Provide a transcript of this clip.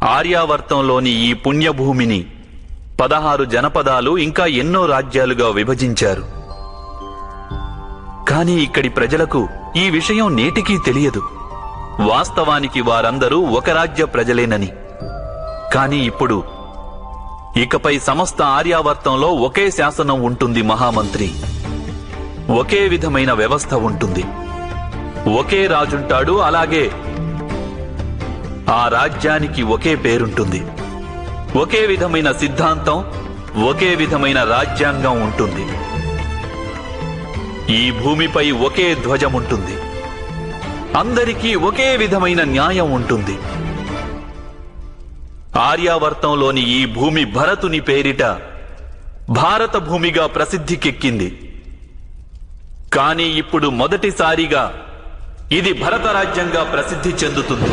ఆర్యావర్తంలోని ఈ పుణ్యభూమిని 16 జనపదాలు ఇంకా ఎన్నో రాజ్యాలుగా విభజించారు. కాని ఇక్కడి ప్రజలకు ఈ విషయం నేటికీ తెలియదు. వాస్తవానికి వారందరూ ఒక రాజ్య ప్రజలేనని. కాని ఇప్పుడు ఇకపై సమస్త ఆర్యావర్తంలో ఒకే శాసనం ఉంటుంది మహామంత్రి. ఒకే విధమైన వ్యవస్థ ఉంటుంది. ఒకే రాజుంటాడు. అలాగే ఆ రాజ్యానికి ఒకే పేరుంటుంది. ఒకే విధమైన సిద్ధాంతం, ఒకే విధమైన రాజ్యాంగం ఉంటుంది. ఈ భూమిపై ఒకే ధ్వజముంటుంది. అందరికీ ఒకే విధమైన న్యాయం ఉంటుంది. ఆర్యావర్తంలోని ఈ భూమి భరతుని పేరిట భారత భూమిగా ప్రసిద్ధికెక్కింది. కానీ ఇప్పుడు మొదటిసారిగా ఇది భరత రాజ్యంగా ప్రసిద్ధి చెందుతుంది.